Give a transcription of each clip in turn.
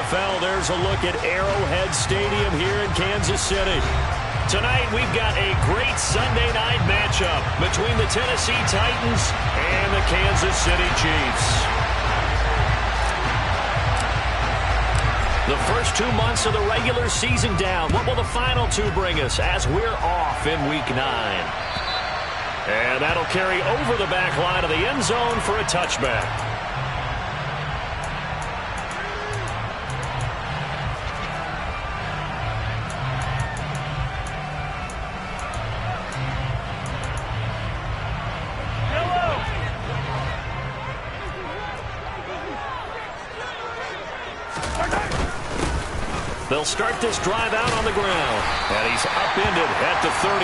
NFL, there's a look at Arrowhead Stadium here in Kansas City. Tonight, we've got a great Sunday night matchup between the Tennessee Titans and the Kansas City Chiefs. The first 2 months of the regular season down. What will the final two bring us as we're off in Week 9? And that'll carry over the back line of the end zone for a touchback. They'll start this drive out on the ground. And he's upended at the 33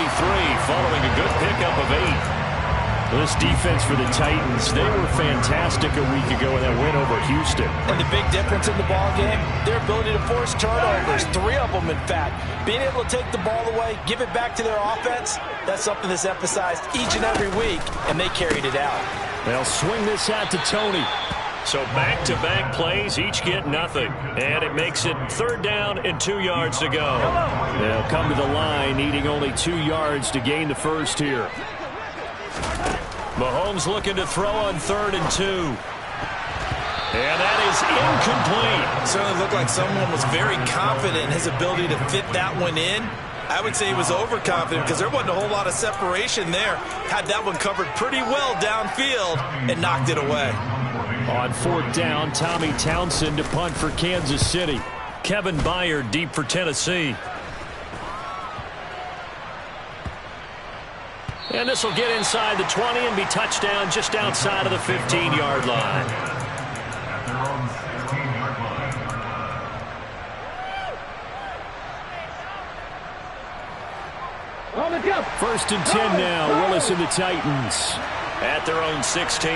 following a good pickup of 8. This defense for the Titans, they were fantastic a week ago in that win over Houston. And the big difference in the ball game, their ability to force turnovers, 3 of them in fact. Being able to take the ball away, give it back to their offense, that's something that's emphasized each and every week, and they carried it out. They'll swing this out to Tony. So back-to-back plays, each get nothing. And it makes it 3rd down and 2 yards to go. They'll come to the line, needing only 2 yards to gain the first here. Mahomes looking to throw on 3rd and 2. And that is incomplete. Certainly looked like someone was very confident in his ability to fit that one in. I would say he was overconfident because there wasn't a whole lot of separation there. Had that one covered pretty well downfield and knocked it away. On 4th down, Tommy Townsend to punt for Kansas City. Kevin Byard deep for Tennessee. And this will get inside the 20 and be touchdown just outside of the 15-yard line. First and 10 now. Willis and the Titans at their own 16.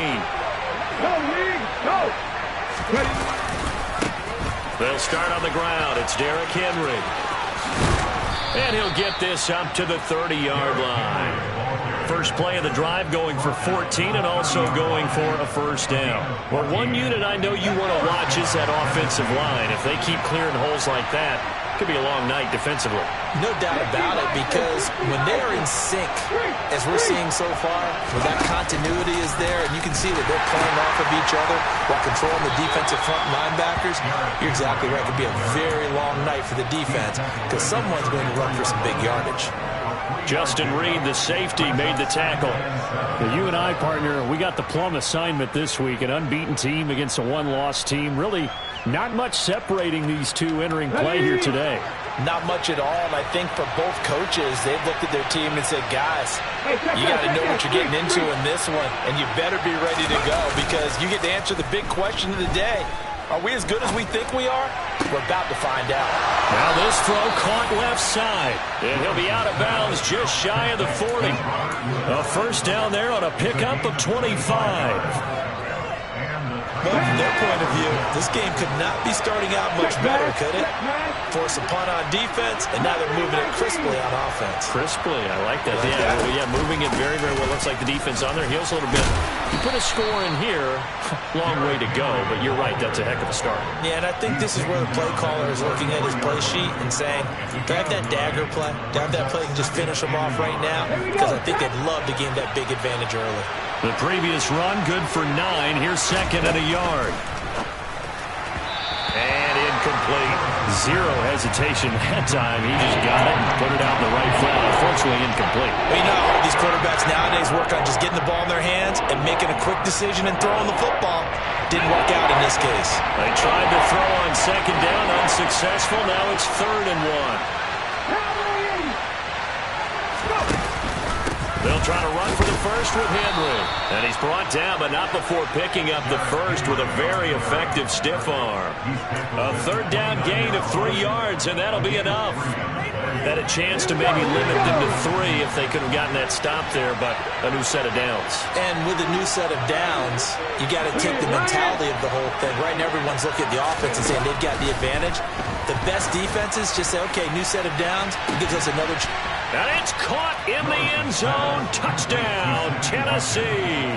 They'll start on the ground. It's Derrick Henry. And he'll get this up to the 30-yard line. First play of the drive going for 14 and also going for a first down. Well, one unit I know you want to watch is that offensive line. If they keep clearing holes like that, it could be a long night defensively. No doubt about it, because when they are in sync, as we're seeing so far, when that continuity is there, and you can see that they're playing off of each other while controlling the defensive front linebackers, you're exactly right. It could be a very long night for the defense because someone's going to run for some big yardage. Justin Reed, the safety, made the tackle. You and I, partner, we got the plum assignment this week. An unbeaten team against a one-loss team. Really not much separating these two entering play here today. Not much at all, and I think for both coaches, they've looked at their team and said, guys, you got to know what you're getting into in this one, and you better be ready to go because you get to answer the big question of the day. Are we as good as we think we are? We're about to find out. Now this throw caught left side, and he'll be out of bounds just shy of the 40. A first down there on a pickup of 25. Well, from their point of view, this game could not be starting out much better, could it? Force a punt on defense, and now they're moving it crisply on offense. Crisply, I like that. Yeah, moving it very, very well. Looks like the defense on their heels a little bit. You put a score in here, long way to go, but you're right, that's a heck of a start. Yeah, and I think this is where the play caller is looking at his play sheet and saying, do I have that dagger play? Do I have that play and just finish them off right now? Because I think they'd love to gain that big advantage early. The previous run, good for 9. Here's 2nd and a yard. And incomplete. Zero hesitation that time. He just got it and put it out in the right foot. Unfortunately, incomplete. Well, you know how these quarterbacks nowadays work on just getting the ball in their hands and making a quick decision and throwing the football. Didn't work out in this case. They tried to throw on 2nd down, unsuccessful. Now it's 3rd and 1. They'll try to run for the first with Henry. And he's brought down, but not before picking up the first with a very effective stiff arm. A 3rd down gain of 3 yards, and that'll be enough. Had a chance to maybe limit them to 3 if they could have gotten that stop there, but a new set of downs. And with a new set of downs, you got to take the mentality of the whole thing. Right now, everyone's looking at the offense and saying they've got the advantage. The best defenses just say, okay, new set of downs. It gives us another chance. And it's caught in the end zone. Touchdown, Tennessee.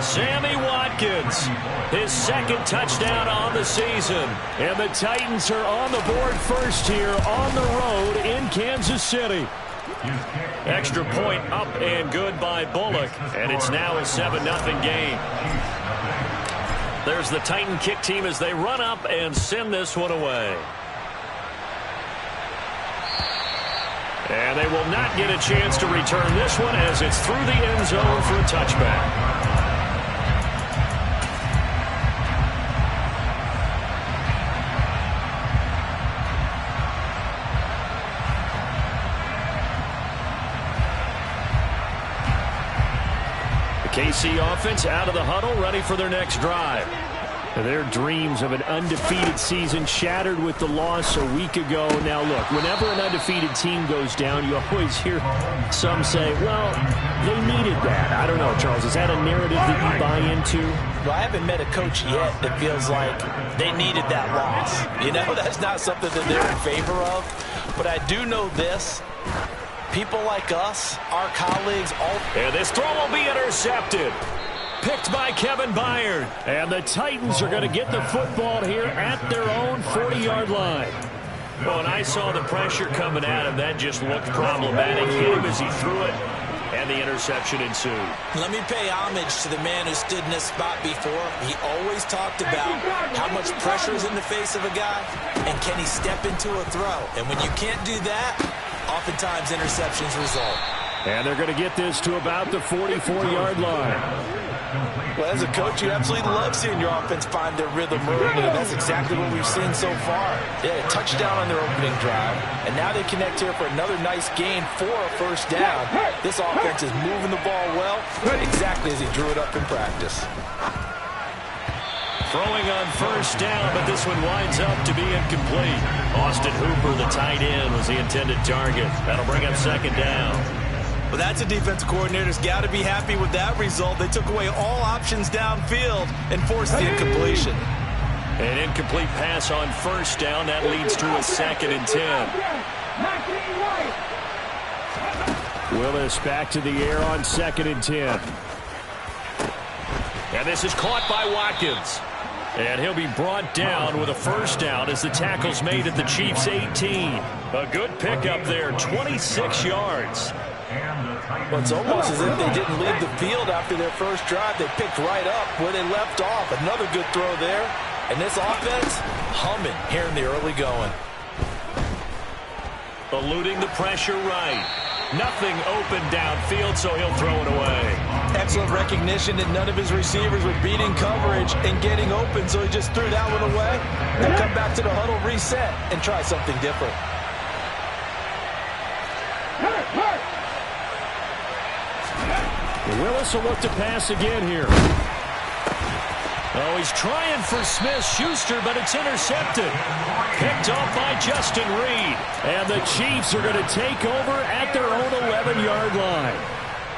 Sammy Watkins, his second touchdown on the season. And the Titans are on the board first here on the road in Kansas City. Extra point up and good by Bullock, and it's now a 7-0 game. There's the Titan kick team as they run up and send this one away. And they will not get a chance to return this one as it's through the end zone for a touchback. KC offense out of the huddle, ready for their next drive. Their dreams of an undefeated season shattered with the loss a week ago. Now, look, whenever an undefeated team goes down, you always hear some say, well, they needed that. I don't know, Charles. Is that a narrative that you buy into? Well, I haven't met a coach yet that feels like they needed that loss. You know, that's not something that they're in favor of. But I do know this. People like us, our colleagues, all... And this throw will be intercepted. Picked by Kevin Byard. And the Titans are going to get the football here at their own 40-yard line. Well, when I saw the pressure coming at him, that just looked problematic. Hit him as he threw it, and the interception ensued. Let me pay homage to the man who stood in this spot before. He always talked about how much pressure is in the face of a guy, and can he step into a throw. And when you can't do that, oftentimes interceptions result. And they're going to get this to about the 44-yard line. Well, as a coach, you absolutely love seeing your offense find their rhythm early, and that's exactly what we've seen so far. They had a touchdown on their opening drive, and now they connect here for another nice gain for a first down. This offense is moving the ball well, exactly as he drew it up in practice. Throwing on first down, but this one winds up to be incomplete. Austin Hooper, the tight end, was the intended target. That'll bring up second down. Well, that's a defensive coordinator's got to be happy with that result. They took away all options downfield and forced the incompletion. An incomplete pass on first down. That leads to a 2nd and 10. Willis back to the air on 2nd and 10. And this is caught by Watkins. And he'll be brought down with a first down as the tackle's made at the Chiefs' 18. A good pickup there, 26 yards. Well, it's almost as if they didn't leave the field after their first drive. They picked right up where they left off. Another good throw there. And this offense humming here in the early going. Eluding the pressure right. Nothing open downfield, so he'll throw it away. Excellent recognition that none of his receivers were beating coverage and getting open, so he just threw that one away. They'll come back to the huddle, reset, and try something different. Willis will look to pass again here. Oh, he's trying for Smith-Schuster, but it's intercepted. Picked off by Justin Reed. And the Chiefs are going to take over at their own 11-yard line.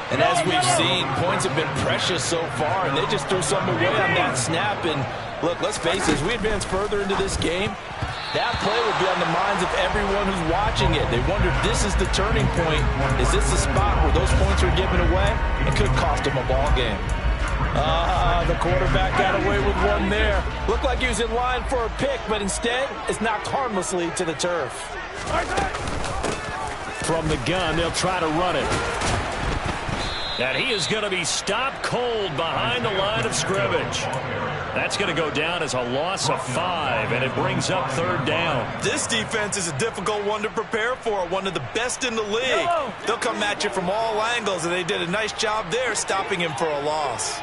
And as we've seen, points have been precious so far, and they just threw something away on that snap. And look, let's face it, as we advance further into this game, that play will be on the minds of everyone who's watching it. They wonder if this is the turning point. Is this the spot where those points are given away? It could cost them a ball game. The quarterback got away with one there. Looked like he was in line for a pick, but instead, it's knocked harmlessly to the turf. From the gun, they'll try to run it. And he is going to be stopped cold behind the line of scrimmage. That's going to go down as a loss of 5, and it brings up 3rd down. This defense is a difficult one to prepare for, one of the best in the league. They'll come at you from all angles, and they did a nice job there stopping him for a loss.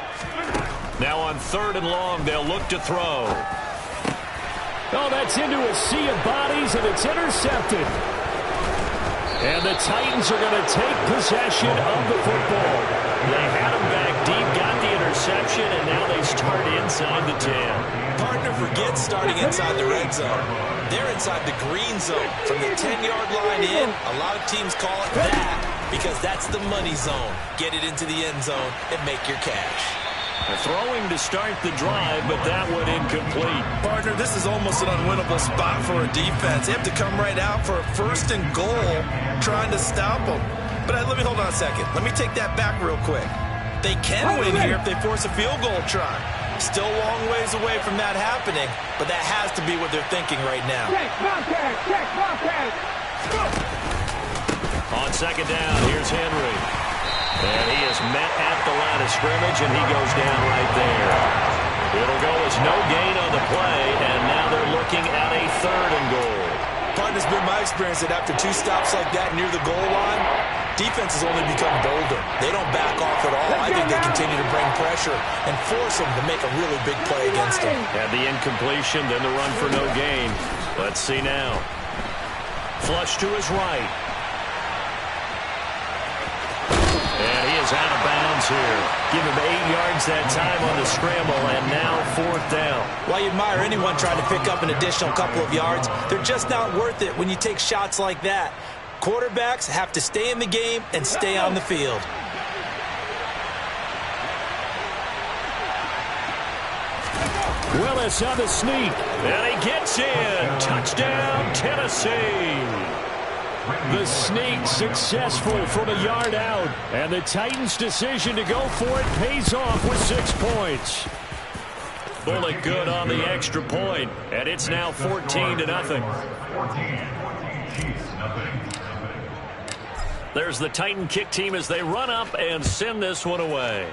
Now on 3rd and long, they'll look to throw. Oh, that's into a sea of bodies, and it's intercepted. And the Titans are going to take possession of the football. They had him back deep, got the interception, and now they start inside the 10. Partner forgets starting inside the red zone. They're inside the green zone. From the 10-yard line in, a lot of teams call it that because that's the money zone. Get it into the end zone and make your cash. Throwing to start the drive, but that one incomplete. Partner, this is almost an unwinnable spot for a defense. They have to come right out for a 1st and goal trying to stop them. But let me hold on a second. Let me take that back real quick. They can win here if they force a field goal try. Still a long ways away from that happening, but that has to be what they're thinking right now. On second down, here's Henry. And he is met at the line of scrimmage, and he goes down right there. It'll go as no gain on the play, and now they're looking at a 3rd and goal. Partner, it's been my experience that after 2 stops like that near the goal line, defenses only become bolder. They don't back off at all. I think they continue to bring pressure and force them to make a really big play against them. And the incompletion, then the run for no gain. Let's see now. Flush to his right. And he is out of bounds here. Give him 8 yards that time on the scramble, and now 4th down. While you admire anyone trying to pick up an additional couple of yards, they're just not worth it when you take shots like that. Quarterbacks have to stay in the game and stay on the field. Willis on the sneak, and he gets in. Touchdown, Tennessee. The sneak successful from a yard out, and the Titans' decision to go for it pays off with 6 points. Bullet good on the extra point, and it's now 14-0. There's the Titan kick team as they run up and send this one away.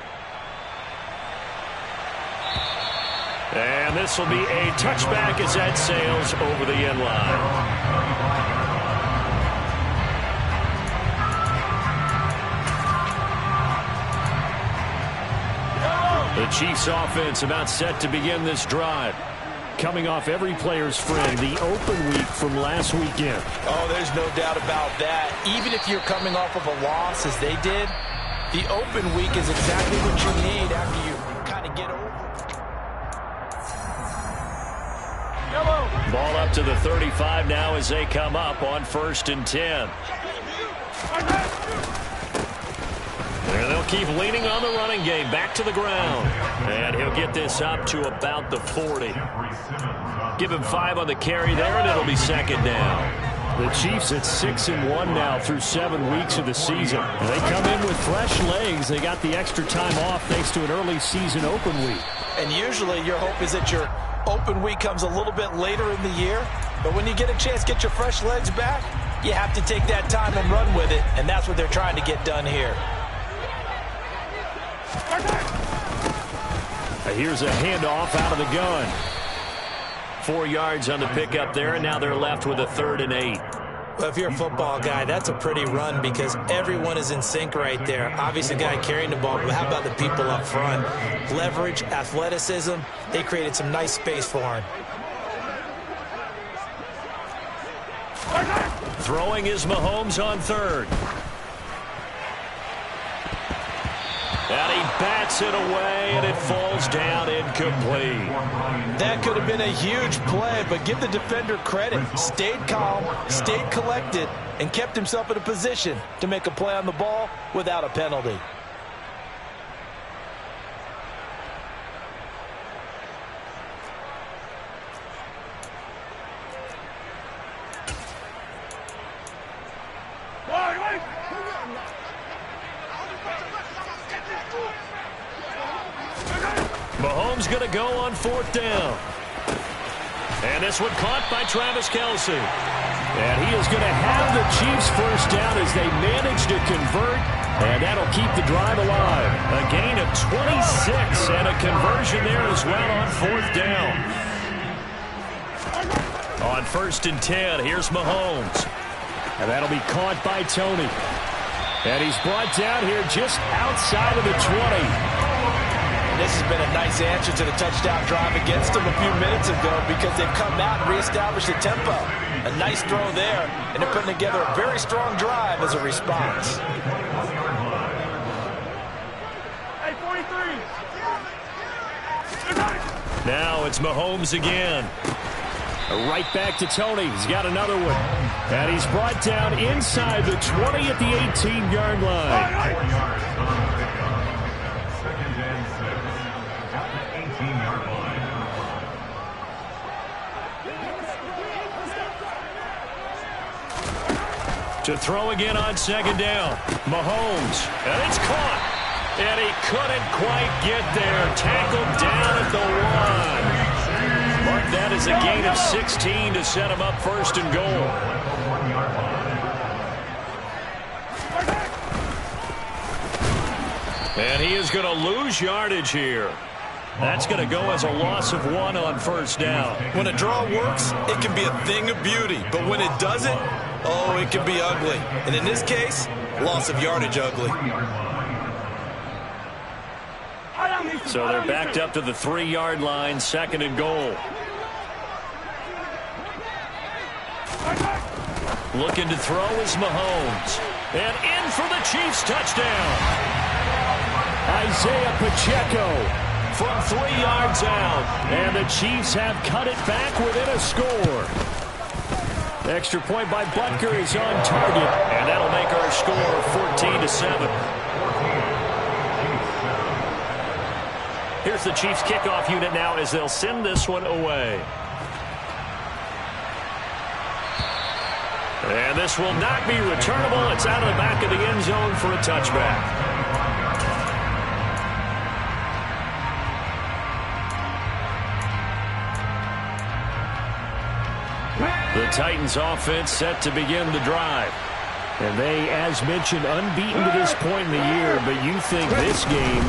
And this will be a touchback as that sails over the end line. The Chiefs offense about set to begin this drive. Coming off every player's friend, the open week from last weekend. Oh, there's no doubt about that. Even if you're coming off of a loss as they did, the open week is exactly what you need after you kind of get over. Ball up to the 35 now as they come up on 1st and 10. And they'll keep leaning on the running game. Back to the ground. And he'll get this up to about the 40. Give him 5 on the carry there, and it'll be 2nd down. The Chiefs at 6-1 now through 7 weeks of the season. And they come in with fresh legs. They got the extra time off thanks to an early season open week. And usually your hope is that your open week comes a little bit later in the year. But when you get a chance to get your fresh legs back, you have to take that time and run with it. And that's what they're trying to get done here. Here's a handoff out of the gun. 4 yards on the pickup there, and now they're left with a 3rd and 8. Well, if you're a football guy, that's a pretty run because everyone is in sync right there. Obviously, the guy carrying the ball, but how about the people up front? Leverage, athleticism, they created some nice space for him. Throwing is Mahomes on 3rd. And he bats it away, and it falls down incomplete. That could have been a huge play, but give the defender credit. Stayed calm, stayed collected, and kept himself in a position to make a play on the ball without a penalty. Mahomes going to go on 4th down. And this one caught by Travis Kelce. And he is going to have the Chiefs 1st down as they manage to convert. And that'll keep the drive alive. A gain of 26 and a conversion there as well on 4th down. On 1st and 10, here's Mahomes. And that'll be caught by Tony. And he's brought down here just outside of the 20. This has been a nice answer to the touchdown drive against them a few minutes ago because they've come out and reestablished the tempo. A nice throw there, and they're putting together a very strong drive as a response. Hey, 43. Now it's Mahomes again. Right back to Tony. He's got another one. And he's brought down inside the 20 at the 18-yard line. To throw again on 2nd down. Mahomes. And it's caught. And he couldn't quite get there. Tackled down at the 1. Mark that as a gain of 16 to set him up first and goal. And he is going to lose yardage here. That's going to go as a loss of 1 on first down. When a draw works, it can be a thing of beauty. But when it doesn't, oh, it can be ugly. And in this case, loss of yardage ugly. So they're backed up to the 3-yard line, second and goal. Looking to throw is Mahomes. And in for the Chiefs touchdown. Isaiah Pacheco from 3 yards out. And the Chiefs have cut it back within a score. Extra point by Butker is on target. And that'll make our score 14-7. Here's the Chiefs kickoff unit now as they'll send this one away. And this will not be returnable. It's out of the back of the end zone for a touchback. The Titans offense set to begin the drive. And they, as mentioned, unbeaten to this point in the year, but you think this game,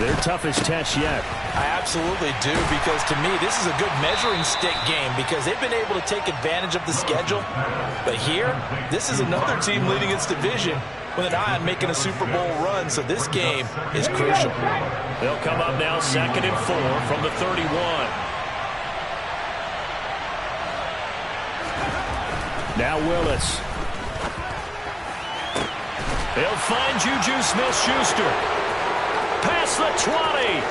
their toughest test yet. I absolutely do, because to me, this is a good measuring stick game because they've been able to take advantage of the schedule. But here, this is another team leading its division with an eye on making a Super Bowl run, so this game is crucial. They'll come up now 2nd and 4 from the 31. Now Willis. They'll find Juju Smith-Schuster. Past the 20.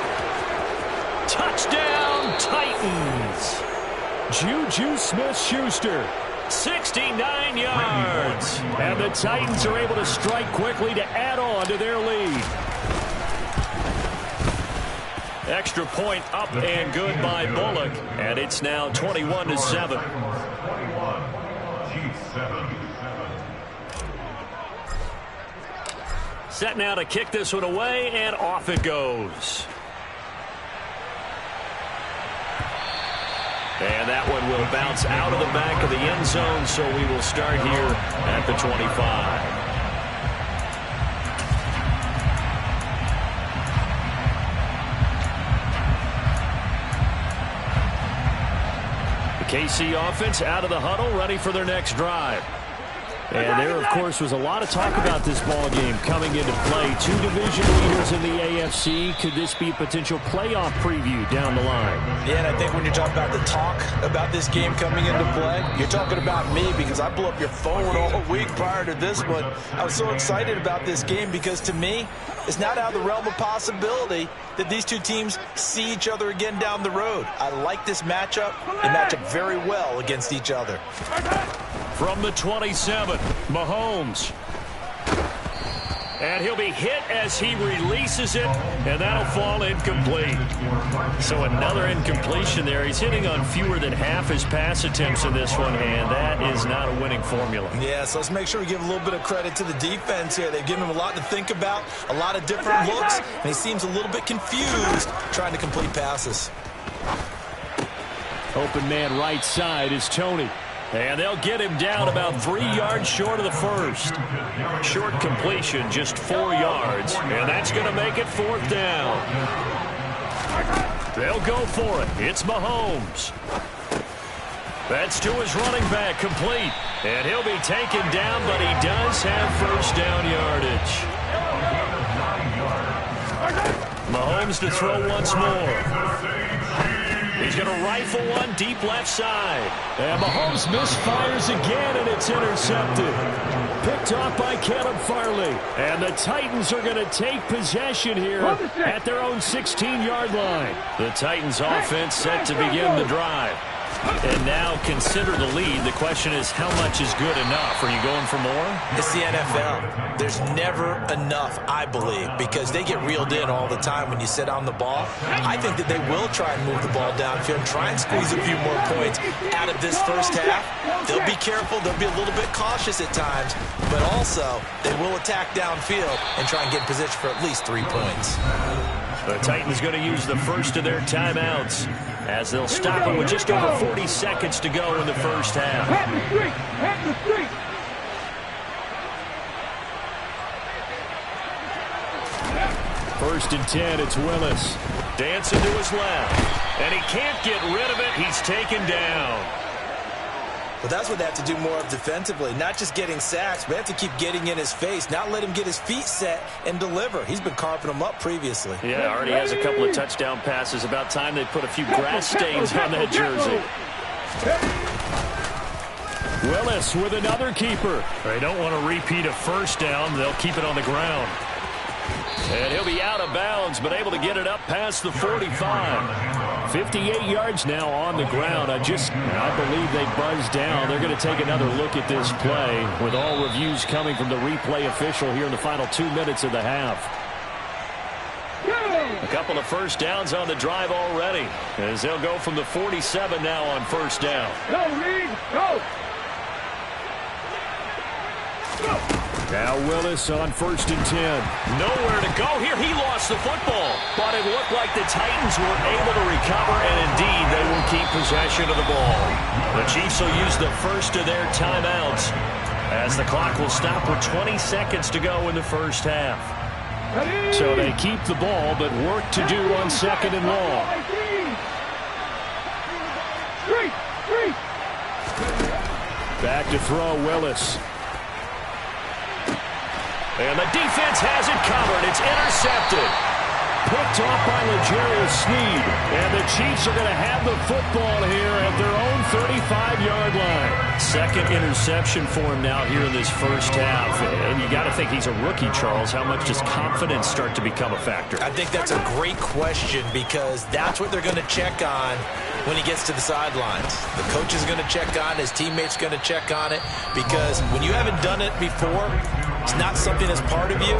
Touchdown, Titans. Juju Smith-Schuster, 69 yards. And the Titans are able to strike quickly to add on to their lead. Extra point up and good by Bullock. And it's now 21-7. Set now to kick this one away, and off it goes. And that one will bounce out of the back of the end zone, so we will start here at the 25. The KC offense out of the huddle, ready for their next drive. And there, of course, was a lot of talk about this ball game coming into play. 2 division leaders in the AFC. Could this be a potential playoff preview down the line? Yeah, and I think when you're talking about the talk about this game coming into play, you're talking about me because I blew up your phone all week prior to this one. I was so excited about this game because, to me, it's not out of the realm of possibility that these two teams see each other again down the road. I like this matchup. They match up very well against each other. From the 27, Mahomes. And he'll be hit as he releases it, and that'll fall incomplete. So another incompletion there. He's hitting on fewer than half his pass attempts in this one, and that is not a winning formula. Yeah, so let's make sure we give a little bit of credit to the defense here. They've given him a lot to think about, a lot of different looks, and he seems a little bit confused trying to complete passes. Open man right side is Tony. And they'll get him down about 3 yards short of the first. Short completion, just 4 yards. And that's going to make it 4th down. They'll go for it. It's Mahomes. That's to his running back, complete. And he'll be taken down, but he does have first down yardage. Mahomes to throw once more. He's going to rifle one deep left side. And Mahomes misfires again, and it's intercepted. Picked off by Caleb Farley. And the Titans are going to take possession here at their own 16-yard line. The Titans offense set to begin the drive. And now consider the lead. The question is, how much is good enough? Are you going for more? It's the NFL. There's never enough, I believe, because they get reeled in all the time when you sit on the ball. I think that they will try and move the ball downfield, try and squeeze a few more points out of this first half. They'll be careful. They'll be a little bit cautious at times, but also they will attack downfield and try and get in position for at least 3 points. The Titans going to use the first of their timeouts as they'll stop it with just over 40 seconds to go in the first half. First and 10, it's Willis. Dancing to his left. And he can't get rid of it. He's taken down. Well, that's what they have to do more of defensively. Not just getting sacks, but they have to keep getting in his face, not let him get his feet set and deliver. He's been carving them up previously. Yeah, already has a couple of touchdown passes. About time they put a few grass stains on that jersey. Willis with another keeper. They don't want to repeat a first down. They'll keep it on the ground. And he'll be out of bounds, but able to get it up past the 45. 58 yards now on the ground. I believe they buzzed down. They're going to take another look at this play with all reviews coming from the replay official here in the final 2 minutes of the half. A couple of first downs on the drive already as they'll go from the 47 now on first down. Go, Reed, go! Now Willis on first and 10. Nowhere to go here. He lost the football. But it looked like the Titans were able to recover, and indeed they will keep possession of the ball. The Chiefs will use the first of their timeouts as the clock will stop with 20 seconds to go in the first half. So they keep the ball, but work to do on second and long. Back to throw, Willis. And the defense has it covered. It's intercepted. Picked off by L'Jarius Sneed. And the Chiefs are going to have the football here at their own 35-yard line. Second interception for him now here in this first half. And you got to think he's a rookie, Charles. How much does confidence start to become a factor? I think that's a great question because that's what they're going to check on when he gets to the sidelines. The coach is going to check on it. His teammates going to check on it because when you haven't done it before, it's not something that's part of you.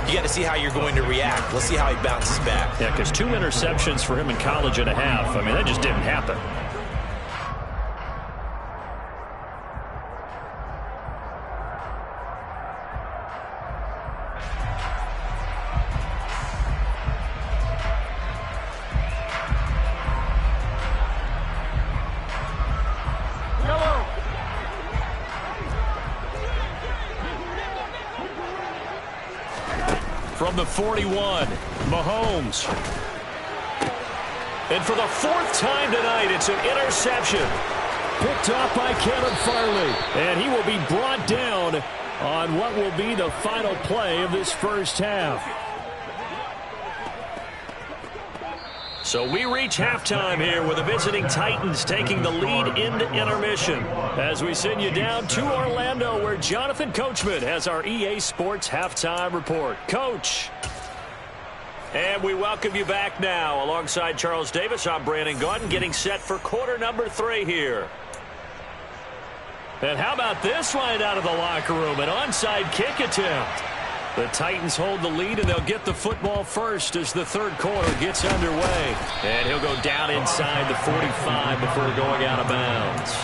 You got to see how you're going to react. Let's see how he bounces back. Yeah, because 2 interceptions for him in college and a half. I mean, that just didn't happen. From the 41, Mahomes. And for the 4th time tonight, it's an interception. Picked off by Caleb Farley. And he will be brought down on what will be the final play of this first half. So we reach halftime here with the visiting Titans taking the lead into intermission as we send you down to Orlando where Jonathan Coachman has our EA Sports halftime report. Coach. And we welcome you back now. Alongside Charles Davis, I'm Brandon Gaudin getting set for quarter number 3 here. And how about this line out of the locker room? An onside kick attempt. The Titans hold the lead, and they'll get the football first as the third quarter gets underway. And he'll go down inside the 45 before going out of bounds.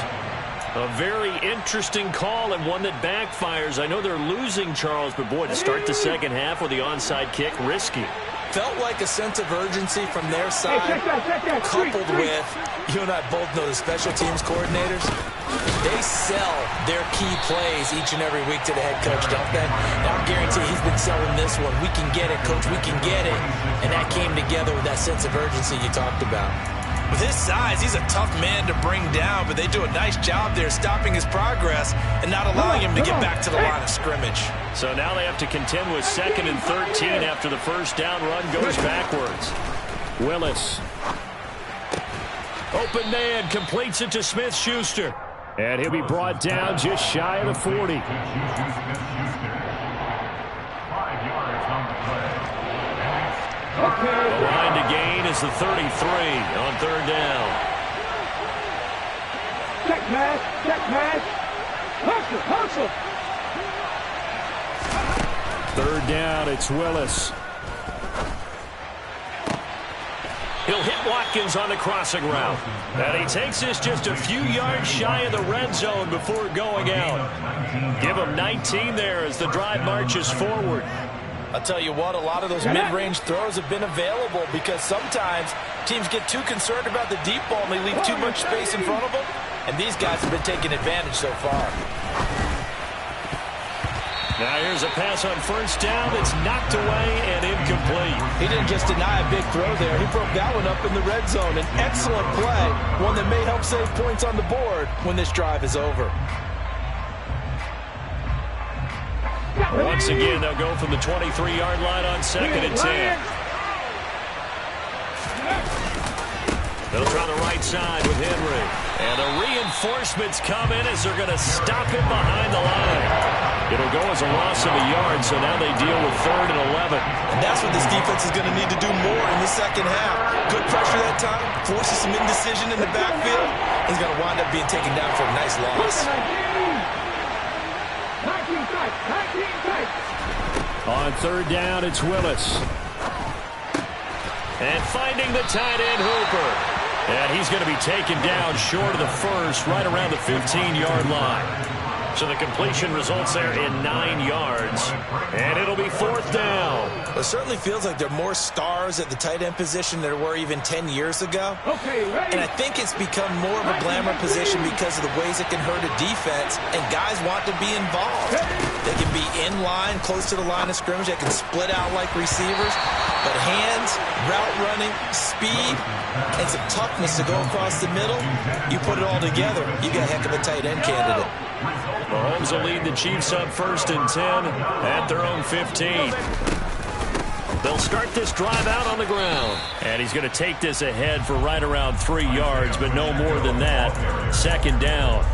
A very interesting call and one that backfires. I know they're losing, Charles, but boy, to start the second half with the onside kick, risky. Felt like a sense of urgency from their side, coupled with, you and I both know the special teams coordinators. They sell their key plays each and every week to the head coach, don't they? Now, I guarantee he's been selling this one. We can get it, coach, we can get it. And that came together with that sense of urgency you talked about. With his size, he's a tough man to bring down, but they do a nice job there stopping his progress and not allowing him to get back to the line of scrimmage. So now they have to contend with 2nd and 13 after the first down run goes backwards. Willis. Open man, completes it to Smith-Schuster. And he'll be brought down just shy of the 40. The line to gain is the 33 on 3rd down. Check pass. Check pass. Hustle. Hustle. Third down, it's Willis. He'll hit Watkins on the crossing route. And he takes this just a few yards shy of the red zone before going out. Give him 19 there as the drive marches forward. I'll tell you what, a lot of those mid-range throws have been available because sometimes teams get too concerned about the deep ball and they leave too much space in front of them. And these guys have been taking advantage so far. Now here's a pass on first down that's knocked away and incomplete. He didn't just deny a big throw there. He broke that one up in the red zone. An excellent play, one that may help save points on the board when this drive is over. Once again, they'll go from the 23-yard line on 2nd and 10. They'll try the right side with Henry. And the reinforcements come in as they're going to stop him behind the line. It'll go as a loss of a yard, so now they deal with 3rd and 11. And that's what this defense is going to need to do more in the second half. Good pressure that time, forces some indecision in the backfield. He's going to wind up being taken down for a nice loss. On 3rd down, it's Willis. And finding the tight end, Hooper. And he's going to be taken down short of the first, right around the 15-yard line. So the completion results there in 9 yards. And it'll be 4th down. Well, it certainly feels like there are more stars at the tight end position than there were even 10 years ago. And I think it's become more of a glamour position because of the ways it can hurt a defense, and guys want to be involved. They can be in line, close to the line of scrimmage. They can split out like receivers. But hands, route running, speed, and some toughness to go across the middle, you put it all together, you got a heck of a tight end candidate. Mahomes will lead the Chiefs up 1st and 10 at their own 15. They'll start this drive out on the ground. And he's going to take this ahead for right around 3 yards, but no more than that. 2nd down.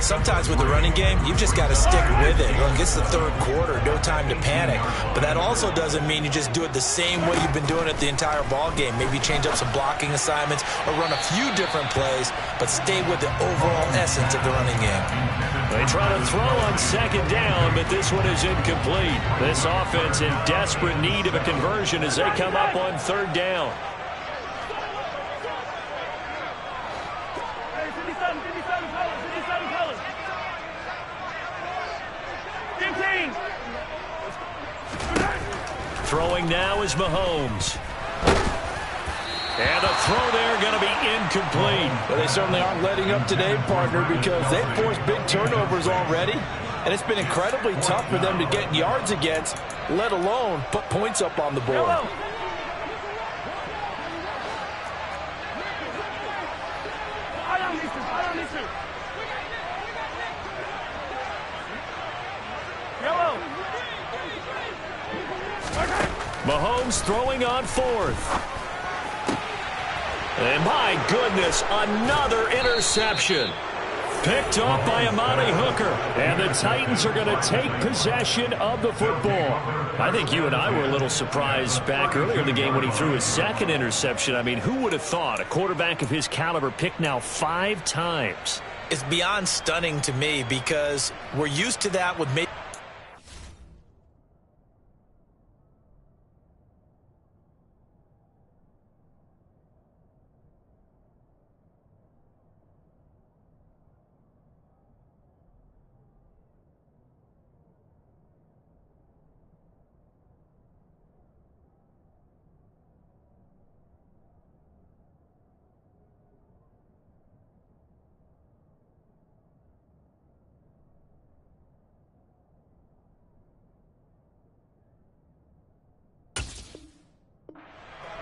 Sometimes with the running game, you've just got to stick with it. Look, it's the 3rd quarter, no time to panic. But that also doesn't mean you just do it the same way you've been doing it the entire ball game. Maybe change up some blocking assignments or run a few different plays, but stay with the overall essence of the running game. They try to throw on 2nd down, but this one is incomplete. This offense in desperate need of a conversion as they come up on 3rd down. Throwing now is Mahomes. And the throw there going to be incomplete. Well, they certainly aren't letting up today, partner, because they've forced big turnovers already. And it's been incredibly tough for them to get yards against, let alone put points up on the board. Yellow. Mahomes throwing on 4th. And my goodness, another interception. Picked off by Amani Hooker. And the Titans are going to take possession of the football. I think you and I were a little surprised back earlier in the game when he threw his 2nd interception. I mean, who would have thought a quarterback of his caliber picked now 5 times? It's beyond stunning to me because we're used to that with maybe.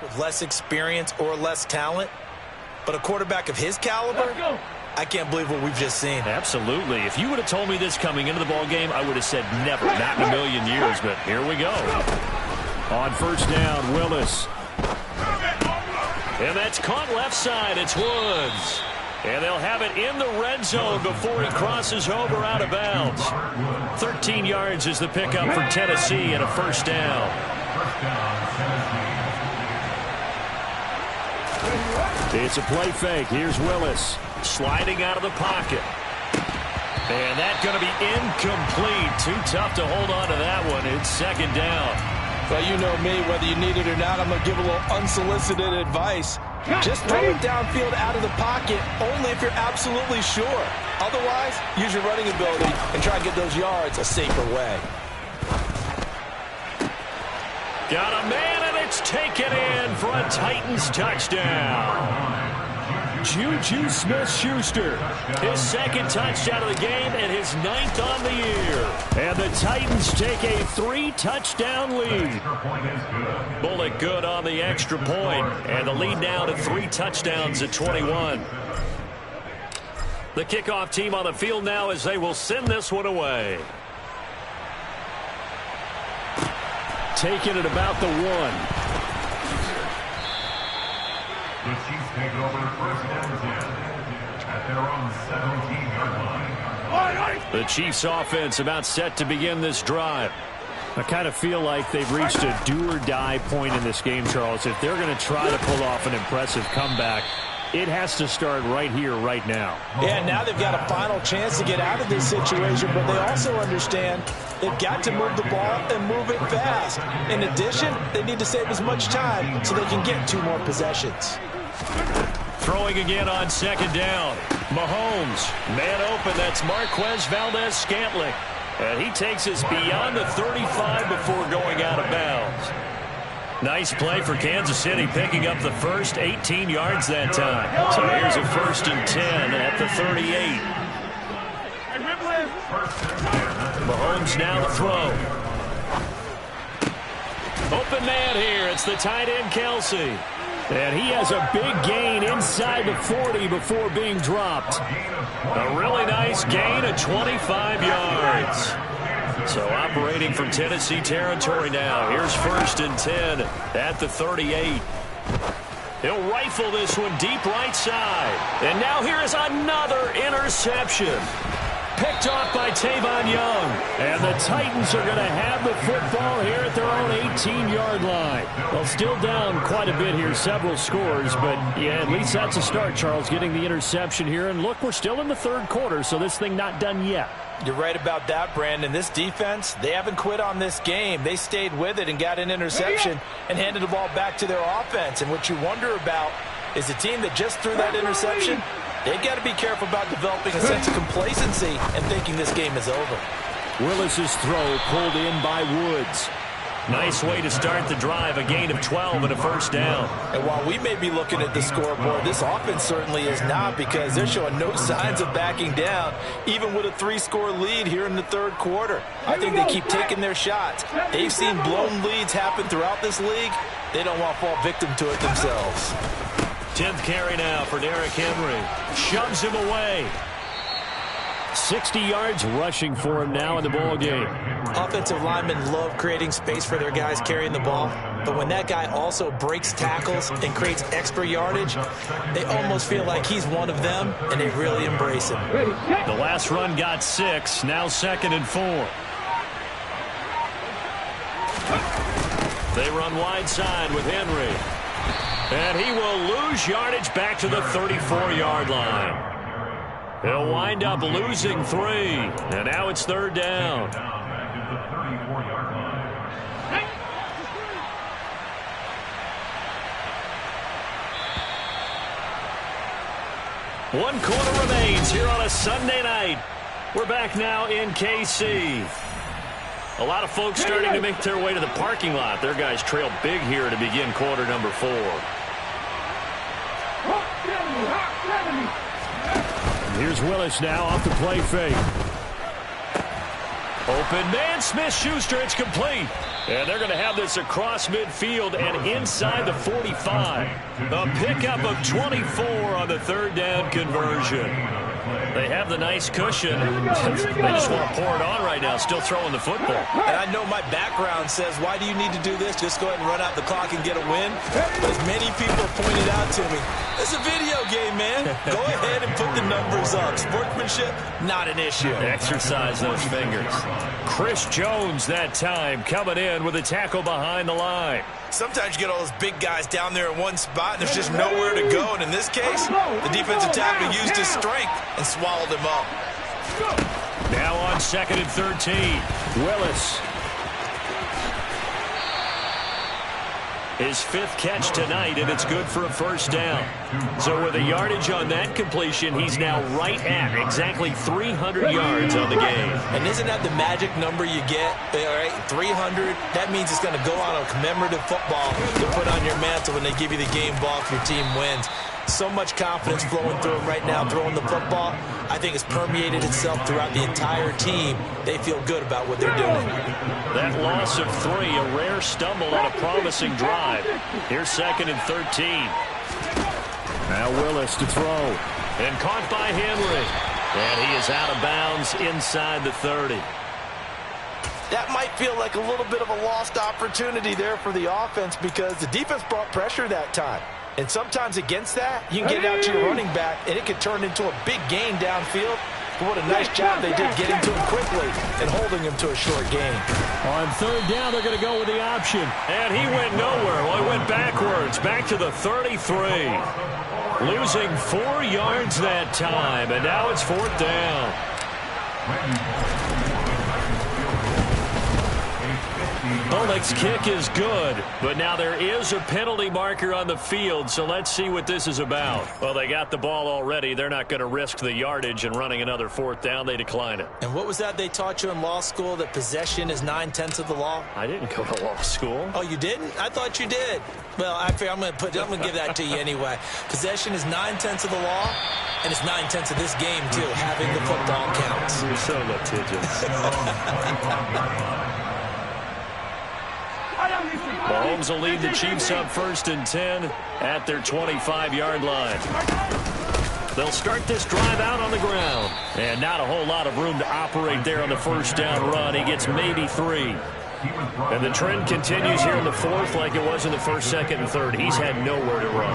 With less experience or less talent, but a quarterback of his caliber, I can't believe what we've just seen. Absolutely. If you would have told me this coming into the ball game, I would have said never, not in a million years, but here we go. On 1st down, Willis. And that's caught left side. It's Woods. And they'll have it in the red zone before he crosses over out of bounds. 13 yards is the pickup for Tennessee and a 1st down. It's a play fake. Here's Willis. sliding out of the pocket. And that's going to be incomplete. Too tough to hold on to that one. It's second down. Well, you know me, whether you need it or not, I'm going to give a little unsolicited advice. Just throw it downfield out of the pocket only if you're absolutely sure. Otherwise, use your running ability and try and get those yards a safer way. Got a man, and it's taken in for a Titans touchdown. Juju Smith-Schuster, his second touchdown of the game and his 9th on the year. And the Titans take a 3-touchdown lead. Bullock good on the extra point, and the lead now to 3 touchdowns at 21. The kickoff team on the field now as they will send this one away. Taking it about the 1. The Chiefs take over first and 10 at their own 17-yard line. The Chiefs offense about set to begin this drive. I kind of feel like they've reached a do-or-die point in this game, Charles. If they're going to try to pull off an impressive comeback, it has to start right here, right now. Yeah, now they've got a final chance to get out of this situation, but they also understand they've got to move the ball and move it fast. In addition, they need to save as much time so they can get 2 more possessions. Throwing again on second down. Mahomes, man open. That's Marquez Valdez-Scantling. And he takes us beyond the 35 before going out of bounds. Nice play for Kansas City, picking up the first 18 yards that time. So here's a 1st and 10 at the 38. Mahomes now to throw. Open man here. It's the tight end, Kelsey. And he has a big gain inside the 40 before being dropped. A really nice gain of 25 yards. So operating from Tennessee territory now. Here's 1st and 10 at the 38. He'll rifle this one deep right side. And now here is another interception. Picked off by Tavon Young. And the Titans are going to have the football here at their own 18-yard line. Well, still down quite a bit here, several scores. But, yeah, at least that's a start, Charles, getting the interception here. And, look, we're still in the 3rd quarter, so this thing not done yet. You're right about that, Brandon. This defense, they haven't quit on this game. They stayed with it and got an interception and handed the ball back to their offense. And what you wonder about is the team that just threw that interception, they've got to be careful about developing a sense of complacency and thinking this game is over. Willis's throw pulled in by Woods. Nice way to start the drive, a gain of 12 and a 1st down. And while we may be looking at the scoreboard, this offense certainly is not, because they're showing no signs of backing down, even with a 3-score lead here in the 3rd quarter. I think they keep taking their shots. They've seen blown leads happen throughout this league. They don't want to fall victim to it themselves. 10th carry now for Derrick Henry. Shoves him away. 60 yards rushing for him now in the ball game. Offensive linemen love creating space for their guys carrying the ball, but when that guy also breaks tackles and creates extra yardage, they almost feel like he's one of them, and they really embrace him. The last run got 6, now 2nd and 4. They run wide side with Henry. And he will lose yardage back to the 34-yard line. He'll wind up losing 3. And now it's 3rd down. One quarter remains here on a Sunday night. We're back now in KC. A lot of folks starting to make their way to the parking lot. Their guys trail big here to begin quarter number 4. Here's Willis now off the play fake. Open man, Smith-Schuster, it's complete. And they're going to have this across midfield and inside the 45. A pickup of 24 on the 3rd down conversion. They have the nice cushion. They just want to pour it on right now, still throwing the football. And I know my background says, why do you need to do this? Just go ahead and run out the clock and get a win. But as many people have pointed out to me, it's a video game, man. Go ahead and put the numbers up. Sportsmanship, not an issue. Exercise those fingers. Chris Jones that time coming in with a tackle behind the line. Sometimes you get all those big guys down there in one spot, and there's just nowhere to go. And in this case, the defensive tackle used his strength and swallowed him up. Now on 2nd and 13, Willis. His 5th catch tonight, and it's good for a first down. So with a yardage on that completion, he's now right at exactly 300 yards on the game. And isn't that the magic number you get? All right, 300. That means it's going to go on a commemorative football to put on your mantle when they give you the game ball if your team wins. So much confidence flowing through him right now, throwing the football. I think it's permeated itself throughout the entire team. They feel good about what they're doing. That loss of 3, a rare stumble on a promising drive. Here's 2nd and 13. Now Willis to throw. And caught by Henry. And he is out of bounds inside the 30. That might feel like a little bit of a lost opportunity there for the offense because the defense brought pressure that time. And sometimes against that, you can get it out to your running back, and it could turn into a big gain downfield. But what a nice job they did getting to him quickly and holding him to a short gain. On 3rd down, they're going to go with the option. And he went nowhere. Well, he went backwards, back to the 33. Losing 4 yards that time, and now it's 4th down. Bullock's kick is good, but now there is a penalty marker on the field, so let's see what this is about. Well, they got the ball already. They're not going to risk the yardage and running another 4th down. They decline it. And what was that they taught you in law school, that possession is 9/10 of the law? I didn't go to law school. Oh, you didn't? I thought you did. Well, I'm going to give that to you anyway. Possession is 9/10 of the law, and it's 9/10 of this game, too. Having the football counts. You're so litigious. Mahomes will lead the Chiefs up 1st and 10 at their 25-yard line. They'll start this drive out on the ground. And not a whole lot of room to operate there on the 1st down run. He gets maybe 3. And the trend continues here in the 4th like it was in the 1st, 2nd, and 3rd. He's had nowhere to run.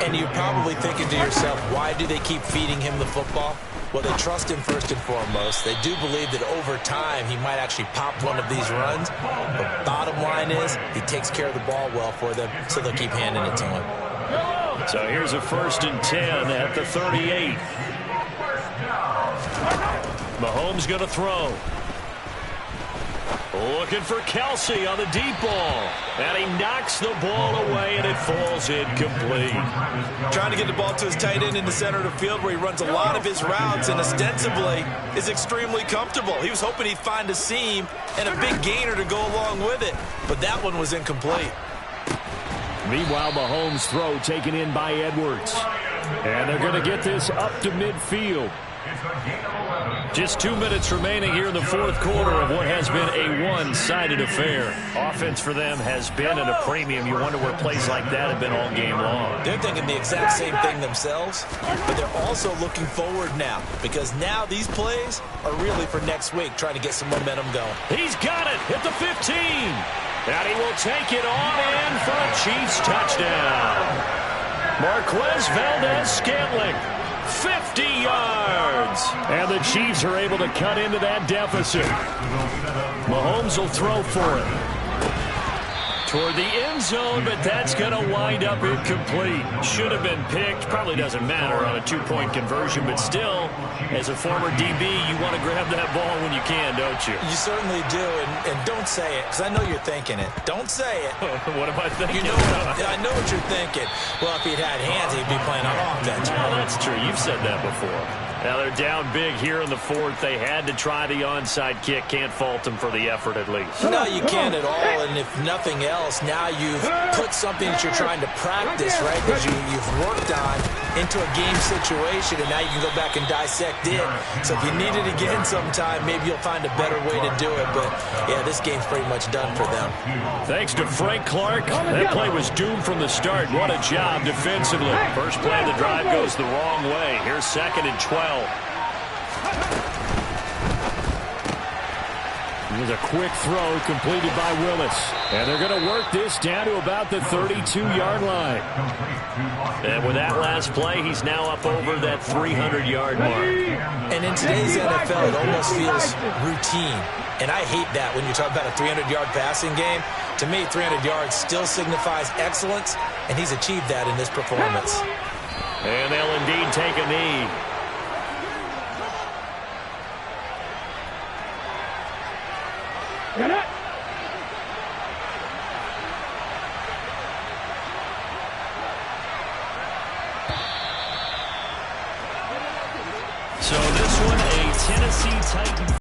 And you're probably thinking to yourself, why do they keep feeding him the football? Well, they trust him first and foremost. They do believe that over time he might actually pop one of these runs. But bottom line is he takes care of the ball well for them, so they'll keep handing it to him. So here's a 1st and 10 at the 38. Mahomes going to throw. Looking for Kelsey on the deep ball. And he knocks the ball away, and it falls incomplete. Trying to get the ball to his tight end in the center of the field where he runs a lot of his routes and ostensibly is extremely comfortable. He was hoping he'd find a seam and a big gainer to go along with it. But that one was incomplete. Meanwhile, Mahomes' throw taken in by Edwards. And they're going to get this up to midfield. Just 2 minutes remaining here in the 4th quarter of what has been a one-sided affair. Offense for them has been at a premium. You wonder where plays like that have been all game long. They're thinking the exact same thing themselves, but they're also looking forward now because now these plays are really for next week, trying to get some momentum going. He's got it at the 15. And he will take it on in for a Chiefs touchdown. Marquez Valdez-Scantling. 50 yards. And the Chiefs are able to cut into that deficit. Mahomes will throw for it. Toward the end zone, but that's going to wind up incomplete. Should have been picked. Probably doesn't matter on a 2-point conversion, but still, as a former DB, you want to grab that ball when you can, don't you? You certainly do, and don't say it, because I know you're thinking it. Don't say it. What am I thinking? I know what you're thinking. Well, if he'd had hands, he'd be playing on offense. Well, that's true. You've said that before. Now they're down big here in the 4th. They had to try the onside kick. Can't fault them for the effort at least. No, you can't at all. And if nothing else, now you've put something that you're trying to practice, right, that you've worked on into a game situation, and now you can go back and dissect it. So if you need it again sometime, maybe you'll find a better way to do it. But, yeah, this game's pretty much done for them. Thanks to Frank Clark. That play was doomed from the start. What a job defensively. First play of the drive goes the wrong way. Here's 2nd and 12. Here's a quick throw completed by Willis. And they're going to work this down to about the 32-yard line. And with that last play, he's now up over that 300-yard mark. And in today's NFL, it almost feels routine. And I hate that when you talk about a 300-yard passing game. To me, 300 yards still signifies excellence, and he's achieved that in this performance. And they'll indeed take a knee.